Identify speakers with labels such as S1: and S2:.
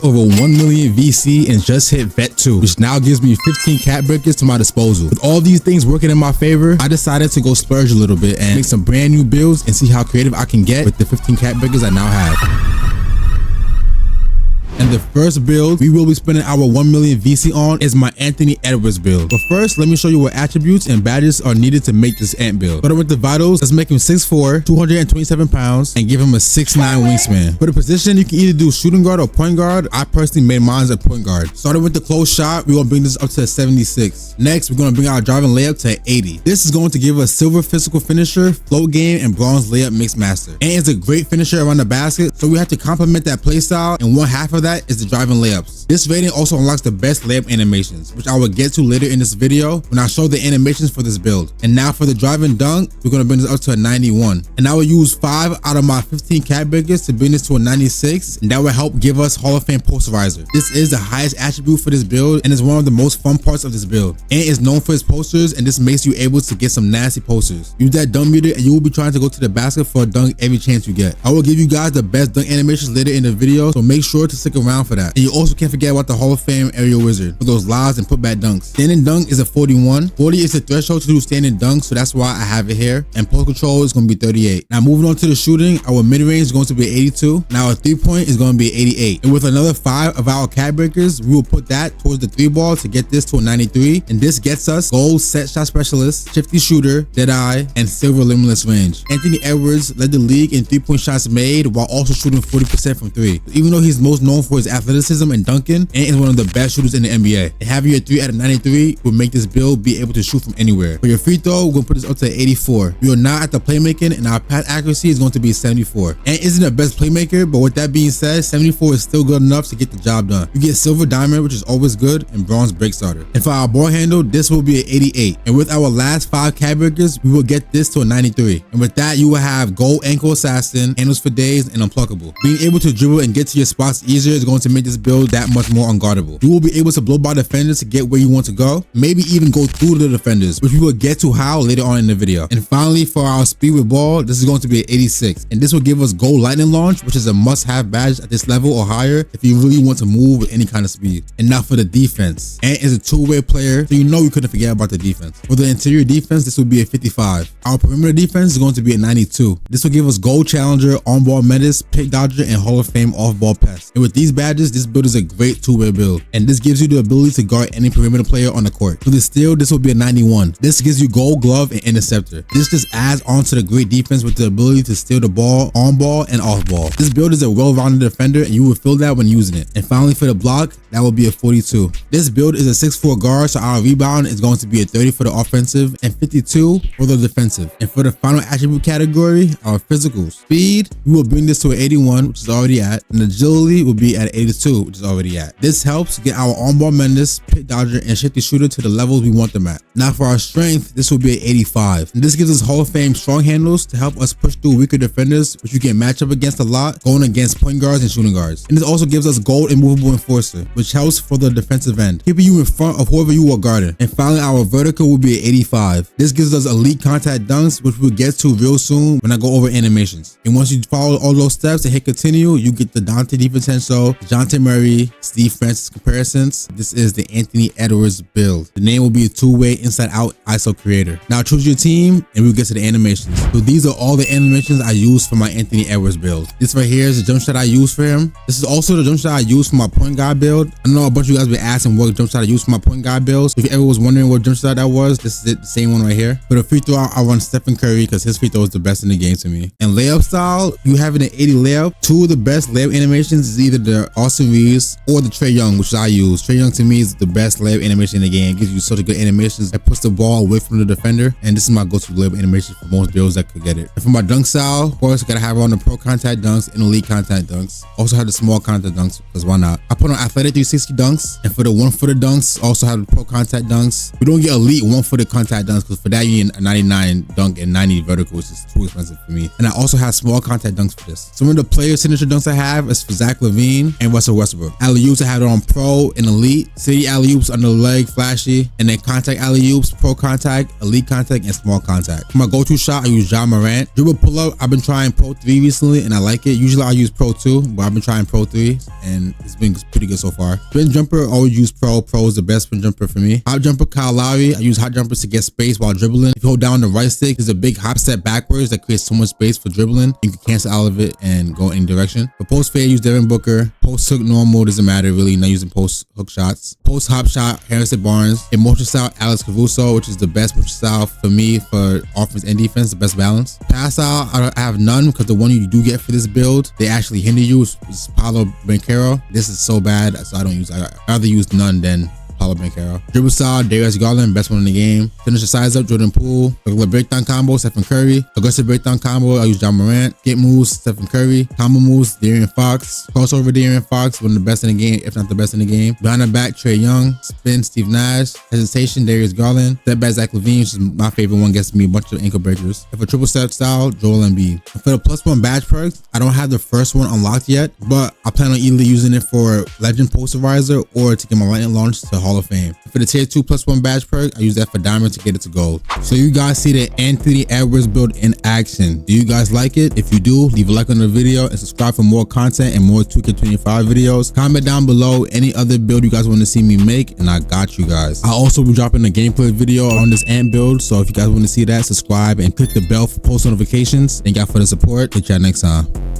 S1: over 1 million VC and just hit Vet 2, which now gives me 15 cat breakers to my disposal. With all these things working in my favor, I decided to go splurge a little bit and make some brand new builds and see how creative I can get with the 15 cat breakers I now have. And the first build we will be spending our 1 million VC on is my Anthony Edwards build. But first, let me show you what attributes and badges are needed to make this ant build. Starting with the vitals, let's make him 6'4", 227 pounds, and give him a 6'9" wingspan. For the position, you can either do shooting guard or point guard. I personally made mine a point guard. Starting with the close shot, we're gonna bring this up to a 76. Next, we're gonna bring our driving layup to 80. This is going to give us silver physical finisher, float game, and bronze layup mix master. Ant is a great finisher around the basket, so we have to complement that play style, and one half of that is the driving layups. This rating also unlocks the best layup animations, which I will get to later in this video when I show the animations for this build. And now for the driving dunk, we're gonna bring this up to a 91. And I will use 5 out of my 15 cat breakers to bring this to a 96, and that will help give us Hall of Fame posterizer. This is the highest attribute for this build and is one of the most fun parts of this build. Ant is known for his posters, and this makes you able to get some nasty posters. Use that dunk meter and you will be trying to go to the basket for a dunk every chance you get. I will give you guys the best dunk animations later in the video, so make sure to stick around for that. And you also can't forget about the Hall of Fame aerial wizard for those lives and putback dunks. Standing dunk is a 41. 40 is the threshold to do standing dunk, so that's why I have it here. And post control is going to be 38. Now moving on to the shooting, our mid range is going to be 82. Now our 3-point is going to be 88. And with another 5 of our cat breakers, we will put that towards the 3-ball to get this to a 93. And this gets us gold set shot specialist, shifty shooter, dead eye, and silver limitless range. Anthony Edwards led the league in 3-point shots made while also shooting 40% from 3. Even though he's most known for his athleticism and dunking, Ant is one of the best shooters in the NBA. And having your 3 out of 93 will make this build be able to shoot from anywhere. For your free throw, we're going to put this up to 84. We are now at the playmaking, and our pass accuracy is going to be 74. Ant isn't the best playmaker, but with that being said, 74 is still good enough to get the job done. You get silver diamond, which is always good, and bronze break starter. And for our ball handle, this will be an 88. And with our last 5 cat breakers, we will get this to a 93. And with that, you will have gold ankle assassin, handles for days, and unpluckable. Being able to dribble and get to your spots easier is going to make this build that much more unguardable. You will be able to blow by defenders to get where you want to go, maybe even go through the defenders, which we will get to how later on in the video. And finally, for our speed with ball, this is going to be an 86. And this will give us gold lightning launch, which is a must-have badge at this level or higher if you really want to move with any kind of speed. And now for the defense. Ant is a two-way player, so you know we couldn't forget about the defense. For the interior defense, this will be a 55. Our perimeter defense is going to be a 92. This will give us gold challenger, on-ball menace, pick dodger, and Hall of Fame off-ball pest. And with these badges, this build is a great two-way build, and this gives you the ability to guard any perimeter player on the court. For the steal, this will be a 91. This gives you gold glove and interceptor. This just adds on to the great defense with the ability to steal the ball, on ball, and off ball. This build is a well-rounded defender, and you will feel that when using it. And finally, for the block, that will be a 42. This build is a 6'4" guard, so our rebound is going to be a 30 for the offensive and 52 for the defensive. And for the final attribute category, our physicals. Speed, we will bring this to an 81, which is already at, and agility will be at 82, which is already at. This helps get our on-ball menace, pick dodger, and shifty shooter to the levels we want them at. Now for our strength, this will be an 85. And this gives us Hall of Fame strong handles to help us push through weaker defenders, which you can match up against a lot, going against point guards and shooting guards. And this also gives us gold immovable enforcer, which helps for the defensive end, keeping you in front of whoever you are guarding. And finally, our vertical will be an 85. This gives us elite contact dunks, which we'll get to real soon when I go over animations. And once you follow all those steps and hit continue, you get the Dante DiVincenzo, DeJounte Murray, Steve Francis comparisons. This is the Anthony Edwards build. The name will be a two-way inside-out ISO creator. Now choose your team and we'll get to the animations. So these are all the animations I use for my Anthony Edwards build. This right here is the jump shot I use for him. This is also the jump shot I use for my point guard build. I know a bunch of you guys been asking what jump shot I use for my point guard build. So if you ever was wondering what jump shot that was, this is it, the same one right here. For the free throw, I run Stephen Curry because his free throw is the best in the game to me. And layup style, you have it in 80 layup. Two of the best layup animations is either the Austin Reeves or the Trae Young, which I use. Trae Young to me is the best layup animation in the game. It gives you such a good animations that puts the ball away from the defender. And this is my go-to layup animation for most builds that could get it. And for my dunk style, of course, I gotta have on the pro contact dunks and elite contact dunks. Also have the small contact dunks, because why not? I put on athletic 360 dunks, and for the 1-footed dunks, also have the pro contact dunks. We don't get elite 1-footed contact dunks, because for that you need a 99 dunk and 90 vertical, which is too expensive for me. And I also have small contact dunks for this. Some of the player signature dunks I have is for Zach LaVine, and Russell Westbrook. Alley-oops, I have it on Pro and Elite. City alley-oops under the leg, flashy, and then contact alley-oops, Pro contact, Elite contact, and small contact. For my go-to shot, I use Ja Morant. Dribble pull-up, I've been trying Pro 3 recently, and I like it. Usually I use Pro 2, but I've been trying Pro 3, and it's been pretty good so far. Spin jumper, always use Pro. Pro is the best spin jumper for me. Hop jumper, Kyle Lowry. I use hot jumpers to get space while dribbling. If you hold down the right stick, there's a big hop step backwards that creates so much space for dribbling. You can cancel out of it and go any direction. For post fade, use Devin Booker. Post hook normal, doesn't matter really, not using post hook shots. Post hop shot, Harrison Barnes. In motion style, Alex Caruso, which is the best motion style for me for offense and defense, the best balance. Pass style, I have none because the one you do get for this build, they actually hinder you, is Paolo Banchero. This is so bad, so I'd rather use none than Paolo Banchero. Dribble style, Darius Garland, best one in the game. Finish the size up, Jordan Poole. Regular breakdown combo, Stephen Curry. Aggressive breakdown combo, I use Ja Morant. Get moves, Stephen Curry. Combo moves, De'Aaron Fox. Crossover, De'Aaron Fox, one of the best in the game, if not the best in the game. Behind the back, Trae Young. Spin, Steve Nash. Hesitation, Darius Garland. Step back, Zach LaVine, which is my favorite one, gets me a bunch of ankle breakers. And for triple step style, Joel Embiid. For the +1 badge perks, I don't have the first one unlocked yet, but I plan on either using it for Legend Posterizer or to get my lightning launch to Hall of Fame. For the tier 2 +1 badge perk, I use that for diamond to get it to gold. So you guys see the Anthony Edwards build in action. Do you guys like it? If you do, leave a like on the video and subscribe for more content and more 2K25 videos. Comment down below any other build you guys want to see me make, and I got you guys. I'll also be dropping a gameplay video on this ant build, so if you guys want to see that, subscribe and click the bell for post notifications. Thank y'all for the support. Catch y'all next time.